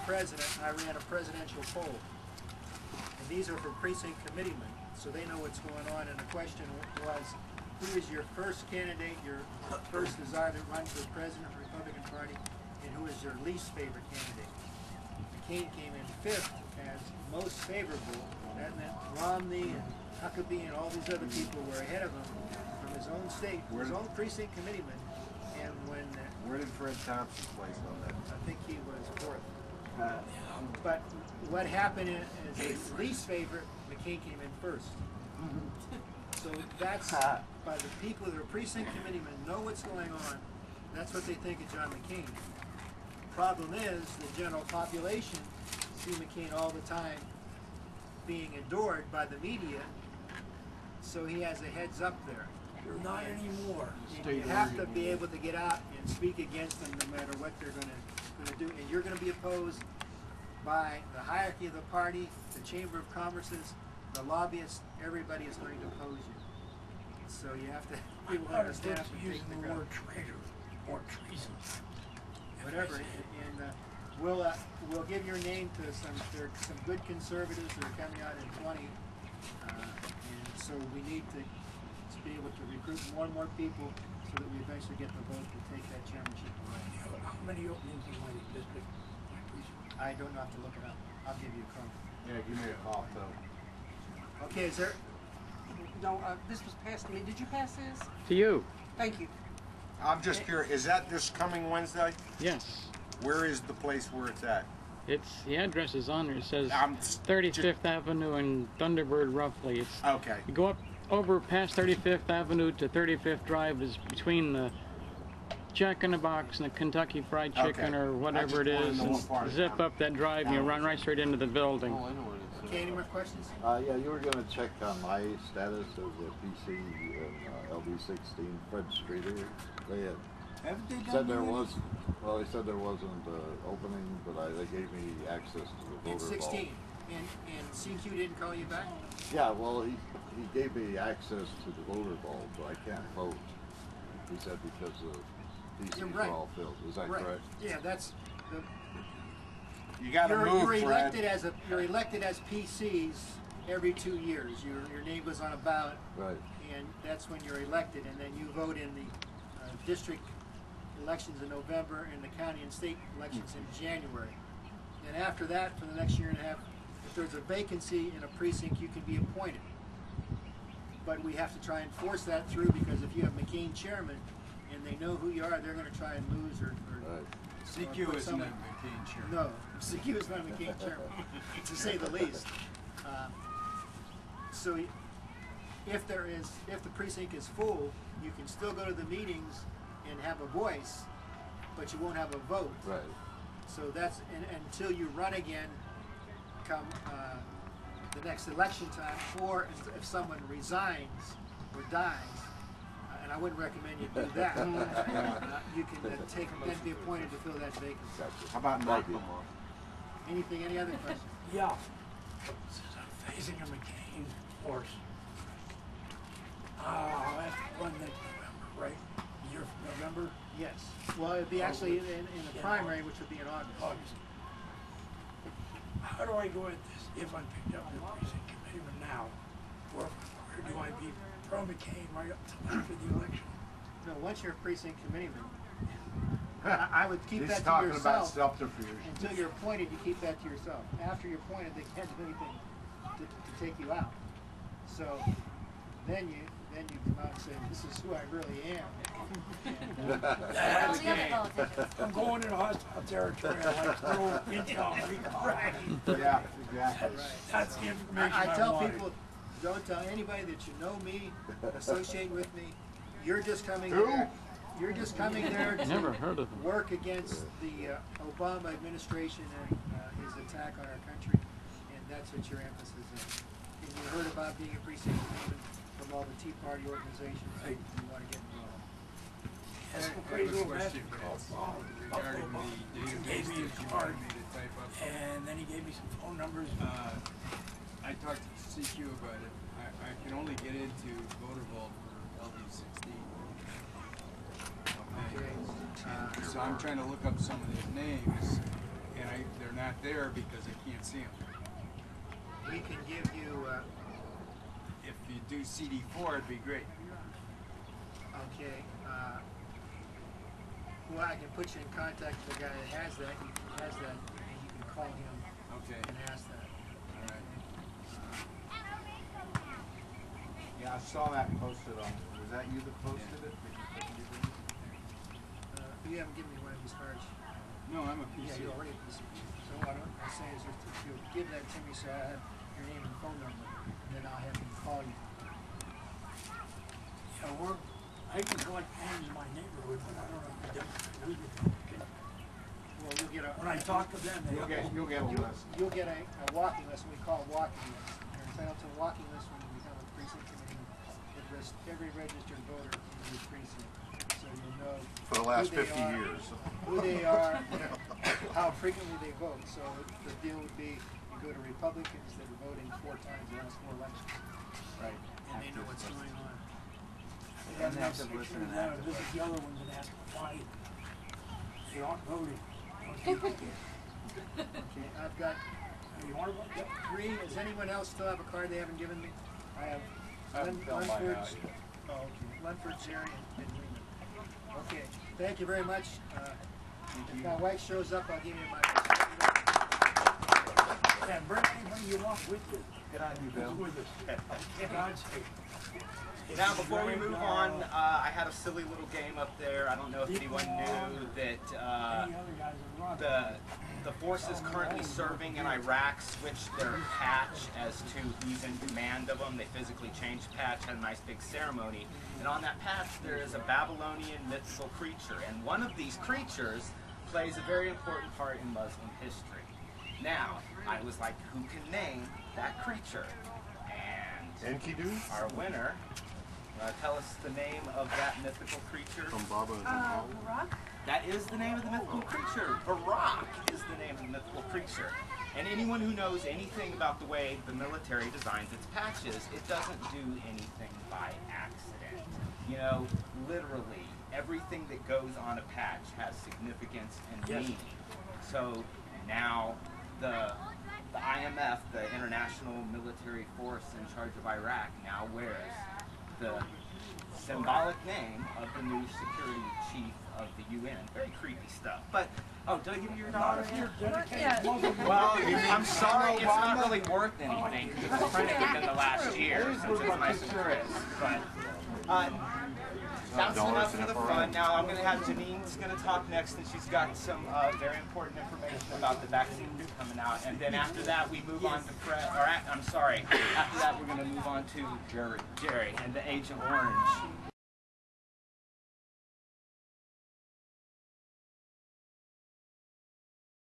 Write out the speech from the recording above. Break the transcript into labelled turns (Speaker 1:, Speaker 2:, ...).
Speaker 1: president, I ran a presidential poll. And these are for precinct committeemen, so they know what's going on. And the question was, who is your first candidate, your first desire to run for president of the Republican Party, and who is your least favorite candidate? McCain came in 5th as most favorable. That meant Romney and Huckabee and all these other people were ahead of him from his own state, his own precinct committeeman. And when
Speaker 2: where did Fred Thompson place on that?
Speaker 1: I think he was 4th. But what happened is his least favorite, McCain came in 1st. So that's by the people that are precinct committeemen know what's going on. That's what they think of John McCain. Problem is, the general population see McCain all the time being adored by the media, so he has a heads up there.
Speaker 3: Not anymore.
Speaker 1: You have to be able to get out and speak against them no matter what they're going to do. And you're going to be opposed by the hierarchy of the party, the Chamber of Commerce's, the lobbyists. Everybody is going to oppose you. So you have to be able to understand
Speaker 3: using the word traitor or treason.
Speaker 1: Whatever. And we'll give your name to some good conservatives that are coming out in 20. And so we need to be able to recruit more and more people so that we eventually get the vote to take that chairmanship away.
Speaker 3: How many openings in my district?
Speaker 1: I don't know, have to look it up. I'll give you a call.
Speaker 2: Yeah, give me a call too.
Speaker 1: Okay, is there?
Speaker 4: No, this was passed to me. Did you pass this?
Speaker 5: To you.
Speaker 4: Thank you.
Speaker 2: I'm just curious, is that this coming Wednesday?
Speaker 5: Yes.
Speaker 2: Where is the place where it's at?
Speaker 5: It's the address is on there. It says
Speaker 2: I'm
Speaker 5: 35th Avenue and Thunderbird, roughly. It's
Speaker 2: okay.
Speaker 5: You go up over past 35th Avenue to 35th Drive is between the Jack in the Box and the Kentucky Fried Chicken or whatever it is. And zip up that drive and you run right straight into the building.
Speaker 6: Oh, I know what it is.
Speaker 1: Okay, any more questions?
Speaker 6: Yeah, you were going to check on my status as a PC LD16 Fred Streeter. They had said there was, well, they said there wasn't opening, but they gave me access to the voter
Speaker 1: In 16.
Speaker 6: vault.
Speaker 1: And CQ didn't call you back?
Speaker 6: Yeah, well, he gave me access to the voter vault, but I can't vote. He said because the PCs
Speaker 1: right.
Speaker 6: are all filled. Is that correct?
Speaker 1: Yeah, that's the.
Speaker 2: You got to move,
Speaker 1: you're
Speaker 2: Fred.
Speaker 1: You're elected as PCs every 2 years. Your name goes on a ballot.
Speaker 6: Right.
Speaker 1: And that's when you're elected, and then you vote in the district elections in November and the county and state elections in January. And after that, for the next year and a half, if there's a vacancy in a precinct, you can be appointed. But we have to try and force that through, because if you have McCain chairman and they know who you are, they're going to try and lose or
Speaker 7: CQ is not McCain chairman.
Speaker 1: No, CQ is not McCain chairman, to say the least. So if the precinct is full, you can still go to the meetings and have a voice, but you won't have a vote.
Speaker 6: Right.
Speaker 1: So that's until you run again come the next election time, or if someone resigns or dies, and I wouldn't recommend you do that. You can then be appointed to fill that vacancy.
Speaker 2: How about Michael?
Speaker 1: Any other questions?
Speaker 3: Yeah. Since I'm facing a McCain horse, I'll have to run next November, right? The year from November?
Speaker 1: Yes. Well, it'd be actually in the primary, which would be in August.
Speaker 3: How do I go at this if I'm picked up in the precinct committee now? Or do I be pro-McCain right up till after the election?
Speaker 1: No, once you're a precinct committeeman, I would keep
Speaker 2: He's
Speaker 1: that to
Speaker 2: talking
Speaker 1: yourself.
Speaker 2: about self-diffusion.
Speaker 1: Until you're appointed, you keep that to yourself. After you're appointed, they can't do anything to take you out. So then you come out and say, "This is who I really am."
Speaker 3: I'm going into hostile territory. I like to throw intel recall.
Speaker 1: Right.
Speaker 2: Yeah, exactly.
Speaker 3: That's the information
Speaker 1: I tell
Speaker 3: wanted.
Speaker 1: people, don't tell anybody that you know me, associate with me. You're just coming
Speaker 2: Who?
Speaker 1: there. You're just coming there to
Speaker 5: Never heard of him.
Speaker 1: work against the Obama administration and his attack on our country, and that's what your emphasis is. And you heard about being a precinct committeeman from all the Tea Party organizations.
Speaker 3: Right.
Speaker 1: You want to get involved.
Speaker 3: That's a
Speaker 7: I
Speaker 3: pretty
Speaker 7: have a
Speaker 3: little
Speaker 7: question
Speaker 3: message
Speaker 7: regarding the
Speaker 3: He
Speaker 7: database
Speaker 3: gave me
Speaker 7: that
Speaker 3: his
Speaker 7: you
Speaker 3: card,
Speaker 7: wanted me to type up.
Speaker 3: and then he gave me some phone numbers.
Speaker 7: I talked to CQ about it. I can only get into voter vault for LD16. Okay. So I'm trying to look up some of these names, and I they're not there because I can't see them.
Speaker 1: We can give you,
Speaker 7: If you do CD4, it'd be great.
Speaker 1: okay, well, I can put you in contact with the guy that has that, and you can call him
Speaker 7: Okay.
Speaker 1: and ask that.
Speaker 7: All right.
Speaker 2: Yeah, I saw that posted on, was that you that posted it?
Speaker 1: You haven't given me one of these cards.
Speaker 7: No, I'm a
Speaker 1: Yeah,
Speaker 7: PC.
Speaker 1: you already, so what I say is if you'll give that to me so I have your name and phone number, and then I'll have him call you.
Speaker 3: Yeah, I can collect phones in my neighborhood, but I don't know if we can.
Speaker 1: Well, you'll get a.
Speaker 3: When I talk to them, they
Speaker 2: You'll get a list.
Speaker 1: You'll get a walking list, we call a walking list. You're entitled to a walking list when you become a precinct committee. It lists every registered voter in your precinct, so you'll know.
Speaker 8: For the last
Speaker 1: who they
Speaker 8: 50
Speaker 1: are,
Speaker 8: years.
Speaker 1: Who they are, how frequently they vote. So the deal would be, you go to Republicans that are voting 4 times the last 4 elections.
Speaker 2: Right.
Speaker 1: And they know what's going on.
Speaker 3: They have enough pictures of that, or visit the other ones and ask why they aren't voting.
Speaker 1: Okay, I've got
Speaker 3: You want to vote? Yep.
Speaker 1: 3. Does anyone else still have a card they haven't given me? I have
Speaker 2: haven't filled mine out
Speaker 1: Lunford's,
Speaker 2: yet.
Speaker 1: oh, okay, Lunford, Jerry, and Lehman. Okay, thank you very much. If my wife shows up, I'll give you my.
Speaker 3: And bring anybody you want with you.
Speaker 2: Good on you, Bill.
Speaker 3: With us. For God's sake.
Speaker 9: Now, before we move on, I had a silly little game up there. I don't know if anyone knew that
Speaker 3: Any other guys that run.
Speaker 9: the forces currently serving in Iraq switched their patch as to who's in command of them. They physically changed the patch, had a nice big ceremony. And on that patch, there is a Babylonian mythical creature. And one of these creatures plays a very important part in Muslim history. Now, I was like, who can name that creature? And
Speaker 8: Enkidu?
Speaker 9: our winner, tell us the name of that mythical creature.
Speaker 8: From Baba and Jamal?
Speaker 10: Rock?
Speaker 9: That is the name of the mythical creature. Barak is the name of the mythical creature. And anyone who knows anything about the way the military designs its patches, it doesn't do anything by accident. You know, literally, everything that goes on a patch has significance and meaning. So now the IMF, the International Military Force in charge of Iraq, now wears the symbolic name of the new security chief of the UN. Very creepy stuff. But, oh, did I give you your dollar here?
Speaker 10: Yeah.
Speaker 9: Well, I'm sorry, it's not really worth anything because it was printed within the last year, since it's nice and crisp. But, that's enough for the fun. Now I'm going to have Janine's going to talk next, and she's got some very important information about the vaccine coming out. And then after that, we move on to Fred. Or I'm sorry. After that, we're going to move on to Jerry and the Agent Orange.